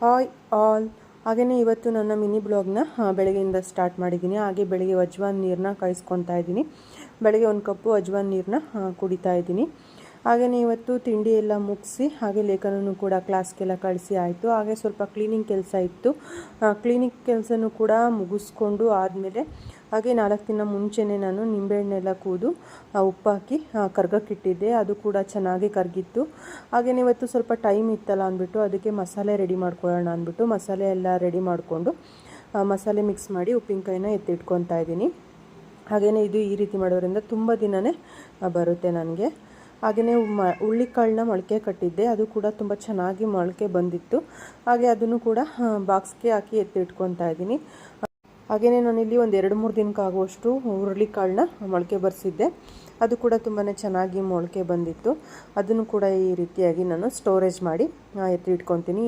Hi all. ಹಾಗೆಯೇ ಇವತ್ತು ನನ್ನ ಮಿನಿ ಬ್ಲಾಗ್ನ ಬೆಳಗ್ಗೆಯಿಂದ ಸ್ಟಾರ್ಟ್ ಮಾಡಿದ್ದೀನಿ. ಹಾಗೆ ಬೆಳಗ್ಗೆ ಅಜ್ವಾನ್ ನೀರನ್ನ ಕಾಯಿಸ್ಕೊತಾ ಇದ್ದೀನಿ. ಬೆಳಗ್ಗೆ 1 ಕಪ್ಪು ಅಜ್ವಾನ್ ನೀರನ್ನ ಕುಡಿತಾ ಇದ್ದೀನಿ. ಹಾಗೆಯೇ ಇವತ್ತು ತಿಂಡಿ ಎಲ್ಲ ಮುಗಿಸಿ ಹಾಗೆ ಲೇಖನೂ ಕೂಡ ಕ್ಲಾಸ್ಗೆಲ್ಲ ಕಳಿಸಿ ಆಯಿತು. ಹಾಗೆ ಸ್ವಲ್ಪ ಕ್ಲೀನಿಂಗ್ ಕೆಲಸ ಇತ್ತು. ಕ್ಲೀನಿಂಗ್ ಕೆಲಸನೂ ಕೂಡ ಮುಗಿಸ್ಕೊಂಡು ಆದಮೇಲೆ ಹಾಗೆ 4 ದಿನ ಮುಂಚೆನೇ ನಾನು ನಿಂಬೆಹಣ್ಣೆಲ್ಲ ಕೂದು ಉಪ್ಪಾಕಿ ಕರ್ಗಕ್ಕಿಟ್ಟಿದ್ದೆ. ಅದು ಕೂಡ ಚೆನ್ನಾಗಿ ಕರಗಿತ್ತು. ಹಾಗೆಯೇ ಇವತ್ತು ಸ್ವಲ್ಪ ಟೈಮ್ ಇತ್ತಲ್ಲ ಅಂದ್ಬಿಟ್ಟು ಅದಕ್ಕೆ ಮಸಾಲೆ ರೆಡಿ ಮಾಡ್ಕೊಳ್ಳೋಣ ಅಂದ್ಬಿಟ್ಟು ಮಸಾಲೆ ಎಲ್ಲ ರೆಡಿ ಮಾಡಿಕೊಂಡು ಮಸಾಲೆ ಮಿಕ್ಸ್ ಮಾಡಿ ಉಪ್ಪಿನಕಾಯಿನ ಎತ್ತಿಟ್ಕೊತಾ ಇದ್ದೀನಿ. ಹಾಗೆಯೇ ಇದು ಈ ರೀತಿ ಮಾಡೋದ್ರಿಂದ ತುಂಬ ದಿನವೇ ಬರುತ್ತೆ ನನಗೆ. ಹಾಗೆಯೇ ಹುಳ್ಳಿಕಾಳನ್ನ ಮೊಳಕೆ ಕಟ್ಟಿದ್ದೆ. ಅದು ಕೂಡ ತುಂಬ ಚೆನ್ನಾಗಿ ಮೊಳಕೆ ಬಂದಿತ್ತು. ಹಾಗೆ ಅದನ್ನು ಕೂಡ ಬಾಕ್ಸ್ಗೆ ಹಾಕಿ ಎತ್ತಿಟ್ಕೊತಾ ಇದ್ದೀನಿ. ಹಾಗೆಯೇ ನಾನಿಲ್ಲಿ ಒಂದು 2-3 ದಿನಕ್ಕಾಗುವಷ್ಟು ಹುರುಳಿಕಾಳನ್ನ ಮೊಳಕೆ ಬರೆಸಿದ್ದೆ. ಅದು ಕೂಡ ತುಂಬಾ ಚೆನ್ನಾಗಿ ಮೊಳಕೆ ಬಂದಿತ್ತು. ಅದನ್ನು ಕೂಡ ಈ ರೀತಿಯಾಗಿ ನಾನು ಸ್ಟೋರೇಜ್ ಮಾಡಿ ಎತ್ತಿಟ್ಕೊತೀನಿ.